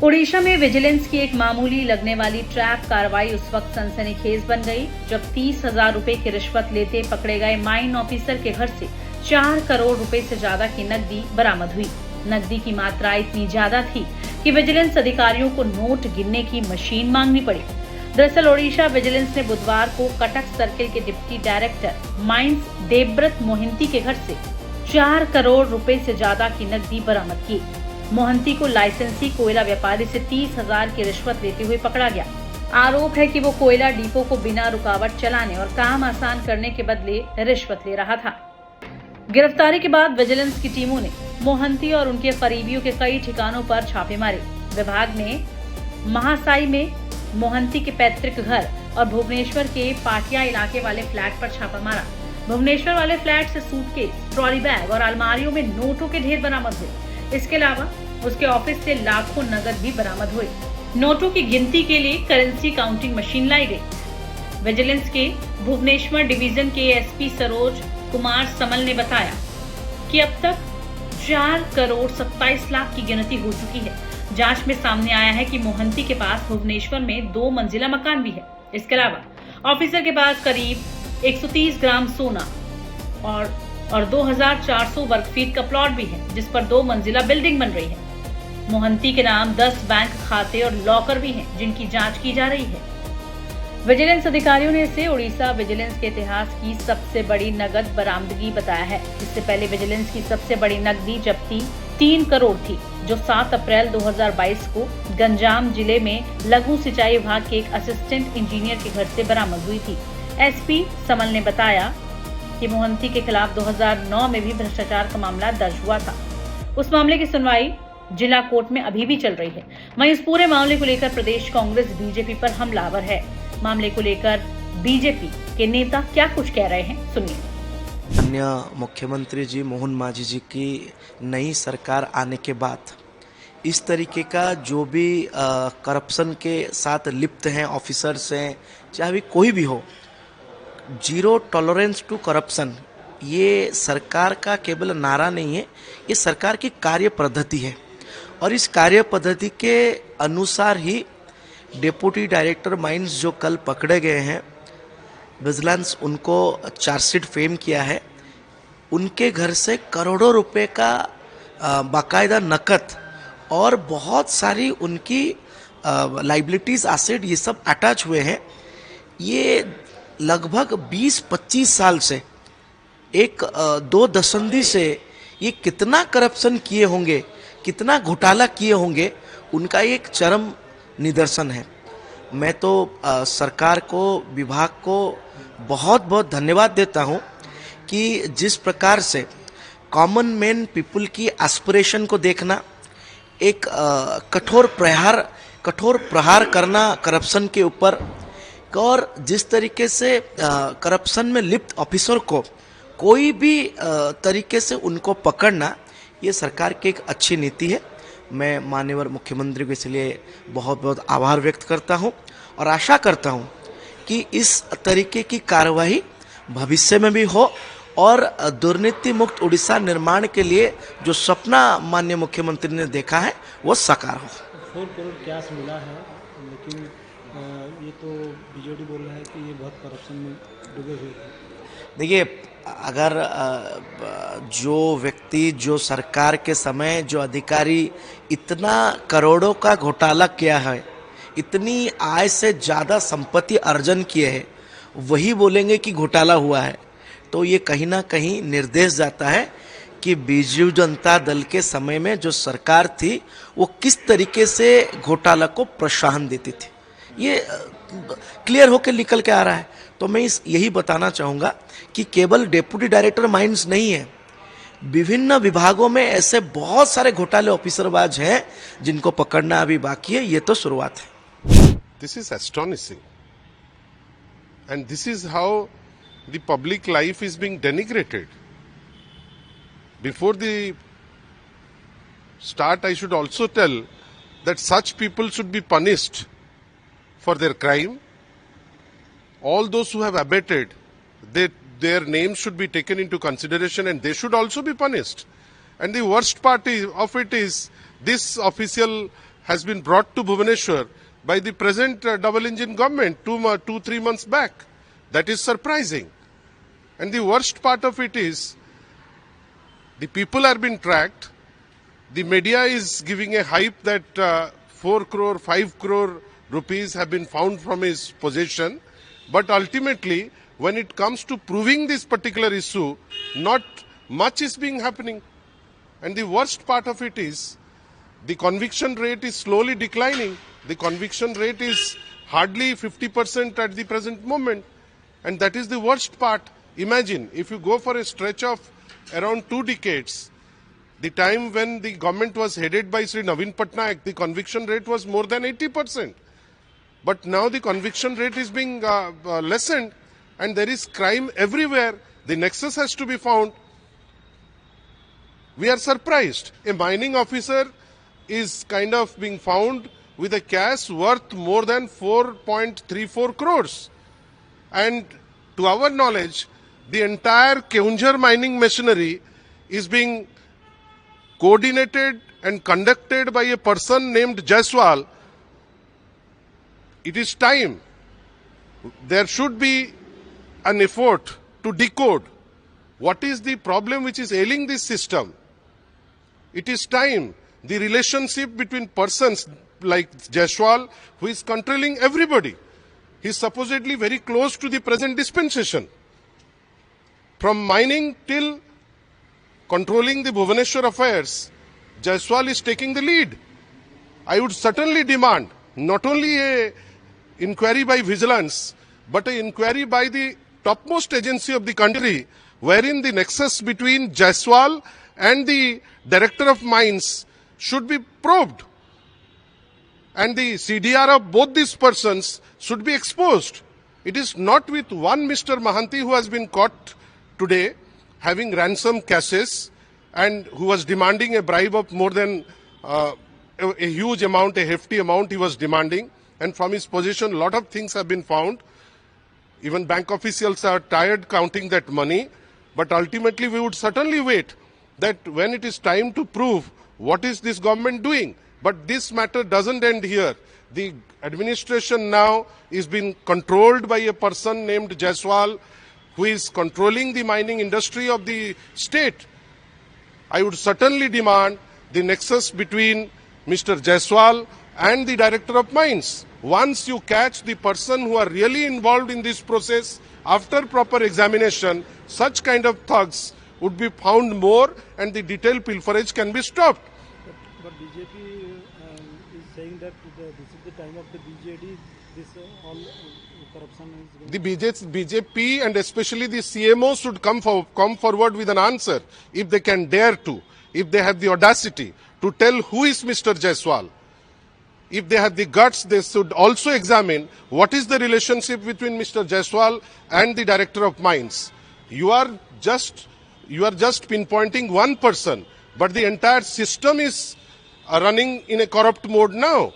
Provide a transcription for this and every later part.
ओडिशा में विजिलेंस की एक मामूली लगने वाली ट्रैप कार्रवाई उस वक्त सनसनीखेज बन गई जब 30,000 रुपए की रिश्वत लेते पकड़े गए माइन ऑफिसर के घर से 4 करोड़ रुपए से ज्यादा की नकदी बरामद हुई। नकदी की मात्रा इतनी ज्यादा थी कि विजिलेंस अधिकारियों को नोट गिनने की मशीन मांगनी पड़ी। दरअसल ओडिशा विजिलेंस ने बुधवार को कटक सर्किल के deputy director mines Devvrat Mohanty के घर से 4 करोड़ रुपए से ज्यादा की नकदी बरामद की। मोहंती को लाइसेंसी कोयला व्यापारी से 30,000 की रिश्वत लेते हुए पकड़ा गया। आरोप है कि वो कोयला डिपो को बिना रुकावट चलाने और काम आसान करने के बदले रिश्वत ले रहा था। गिरफ्तारी के बाद विजिलेंस की टीमों ने मोहंती और उनके करीबियों के कई ठिकानों पर छापे मारे। विभाग ने महासाई में मोहंती के पैतृक घर और भुवनेश्वर के पाटिया इलाके वाले फ्लैट पर छापा मारा। भुवनेश्वर वाले फ्लैट से सूटकेस, ट्रॉली बैग और अलमारियों में नोटों के ढेर बरामद हुए। इसके अलावा उसके ऑफिस से लाखों नकद भी बरामद हुए। नोटों की गिनती के लिए करेंसी काउंटिंग मशीन लाई गई। विजिलेंस के भुवनेश्वर डिवीजन के एसपी सरोज कुमार समल ने बताया कि अब तक 4 करोड़ 27 लाख की गिनती हो चुकी है। जांच में सामने आया है कि मोहंती के पास भुवनेश्वर में 2 मंजिला मकान भी है। इसके अलावा ऑफिसर के पास करीब 130 ग्राम सोना और 2,400 वर्ग फीट का प्लॉट भी है, जिस पर 2 मंजिला बिल्डिंग बन रही है। मोहंती के नाम 10 बैंक खाते और लॉकर भी हैं, जिनकी जांच की जा रही है। विजिलेंस अधिकारियों ने इसे ओडिशा विजिलेंस के इतिहास की सबसे बड़ी नकद बरामदगी बताया है। इससे पहले विजिलेंस की सबसे बड़ी नकदी जब्ती 3 करोड़ थी, जो 7 अप्रैल 2022 को गंजाम जिले में लघु सिंचाई विभाग के एक असिस्टेंट इंजीनियर के घर से बरामद हुई थी। एसपी समल ने बताया कि मोहंती के खिलाफ 2009 में भी भ्रष्टाचार का मामला दर्ज हुआ था। उस मामले की सुनवाई जिला कोर्ट में अभी भी चल रही है। वहीं इस पूरे मामले को लेकर प्रदेश कांग्रेस बीजेपी पर हमलावर है। मामले को लेकर बीजेपी के नेता क्या कुछ कह रहे हैं, सुनिए। अन्य मुख्यमंत्री जी मोहन मांझी जी की नई सरकार आने के बाद इस तरीके का जो भी करप्शन के साथ लिप्त हैं ऑफिसर्स हैं, चाहे भी कोई भी हो, जीरो टॉलरेंस टू करप्शन, ये सरकार का केवल नारा नहीं है, ये सरकार की कार्य पद्धति है। और इस कार्य पद्धति के अनुसार ही डेप्यूटी डायरेक्टर माइंस जो कल पकड़े गए हैं, विजिलेंस उनको चार्जशीट फ्रेम किया है। उनके घर से करोड़ों रुपए का बाकायदा नकद और बहुत सारी उनकी लाइबिलिटीज, एसेट, ये सब अटैच हुए हैं। ये लगभग 20-25 साल से एक 2 दशंधि से ये कितना करप्शन किए होंगे, कितना घोटाला किए होंगे, उनका एक चरम निदर्शन है। मैं तो सरकार को, विभाग को बहुत बहुत धन्यवाद देता हूं कि जिस प्रकार से कॉमन मैन पीपल की एस्पिरेशन को देखना, एक कठोर प्रहार करना करप्शन के ऊपर, और जिस तरीके से करप्शन में लिप्त ऑफिसर को कोई भी तरीके से उनको पकड़ना, ये सरकार की एक अच्छी नीति है। मैं माननीय मुख्यमंत्री को इसलिए बहुत बहुत आभार व्यक्त करता हूं और आशा करता हूं कि इस तरीके की कार्रवाई भविष्य में भी हो और दुर्नीति मुक्त उड़ीसा निर्माण के लिए जो सपना माननीय मुख्यमंत्री ने देखा है वो साकार हो। 4 करोड़ कैश मिला है, लेकिन ये तो बीजेडी बोल रहा है कि ये बहुत करप्शन में डूबे हुए थे। देखिए, अगर जो व्यक्ति, जो सरकार के समय जो अधिकारी इतना करोड़ों का घोटाला किया है, इतनी आय से ज़्यादा संपत्ति अर्जन किए हैं, वही बोलेंगे कि घोटाला हुआ है, तो ये कहीं ना कहीं निर्देश जाता है कि बीजू जनता दल के समय में जो सरकार थी वो किस तरीके से घोटाला को प्रोत्साहन देती थी। ये क्लियर होकर निकल के आ रहा है। तो मैं यही बताना चाहूँगा कि केवल डेप्यूटी डायरेक्टर माइंस नहीं है, विभिन्न विभागों में ऐसे बहुत सारे घोटाले ऑफिसरबाज हैं जिनको पकड़ना अभी बाकी है। ये तो शुरुआत है। This is astonishing and this is how the public life is being denigrated. Before the start I should also tell that such people should be punished for their crime. All those who have abetted, their names should be taken into consideration and they should also be punished. And the worst part of it is this official has been brought to Bhubaneswar by the present double engine government 2-3 months back. That is surprising. And the worst part of it is, the people are being tracked. The media is giving a hype that 4 crore, 5 crore rupees have been found from his possession. But ultimately, when it comes to proving this particular issue, not much is being happening. And the worst part of it is, the conviction rate is slowly declining. The conviction rate is hardly 50% at the present moment. And that is the worst part. Imagine, if you go for a stretch of around 2 decades, the time when the government was headed by Sri Naveen Patnaik, the conviction rate was more than 80%. But now the conviction rate is being lessened, and there is crime everywhere. The nexus has to be found. We are surprised. A mining officer is kind of being found with a cash worth more than 4.34 crores. And to our knowledge, the entire Keonjhar mining machinery is being coordinated and conducted by a person named Jaiswal. It is time. There should be an effort to decode what is the problem which is ailing this system. It is time. The relationship between persons like Jaiswal, who is controlling everybody, he is supposedly very close to the present dispensation. From mining till controlling the Bhubaneswar affairs, Jaiswal is taking the lead. I would certainly demand not only a inquiry by vigilance, but an inquiry by the topmost agency of the country, wherein the nexus between Jaiswal and the Director of Mines should be probed. And the CDR of both these persons should be exposed. It is not with one Mr. Mahanti who has been caught today having ransom cases and who was demanding a bribe of more than a huge amount, a hefty amount he was demanding. And from his possession, a lot of things have been found. Even bank officials are tired counting that money. But ultimately, we would certainly wait that when it is time to prove what is this government doing. But this matter doesn't end here. The administration now is being controlled by a person named Jaiswal, who is controlling the mining industry of the state. I would certainly demand the nexus between Mr. Jaiswal and the Director of Mines. Once you catch the person who are really involved in this process, after proper examination, such kind of thugs would be found more and the detailed pilferage can be stopped. But BJP is saying that this is the time of the BJD, this all corruption is going The BJP and especially the CMO should come forward with an answer, if they can dare to, if they have the audacity to tell who is Mr. Jaiswal. If they have the guts, they should also examine what is the relationship between Mr. Jaiswal and the Director of Mines. You are just pinpointing one person, but the entire system is running in a corrupt mode now.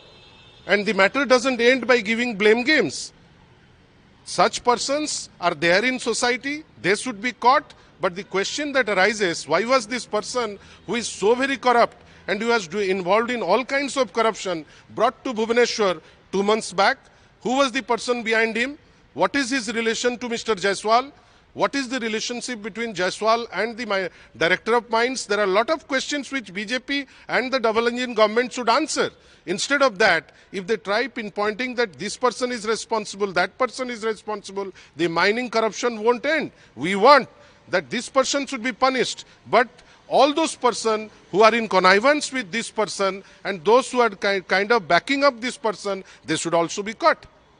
And the matter doesn't end by giving blame games. Such persons are there in society, they should be caught, but the question that arises, why was this person who is so very corrupt and who was involved in all kinds of corruption brought to Bhubaneswar 2 months back? Who was the person behind him? What is his relation to Mr. Jaiswal? What is the relationship between Jaiswal and the Director of Mines? There are a lot of questions which BJP and the double engine government should answer. Instead of that, if they try pinpointing that this person is responsible, that person is responsible, the mining corruption won't end. We want that this person should be punished, but all those persons who are in connivance with this person and those who are kind of backing up this person, they should also be caught.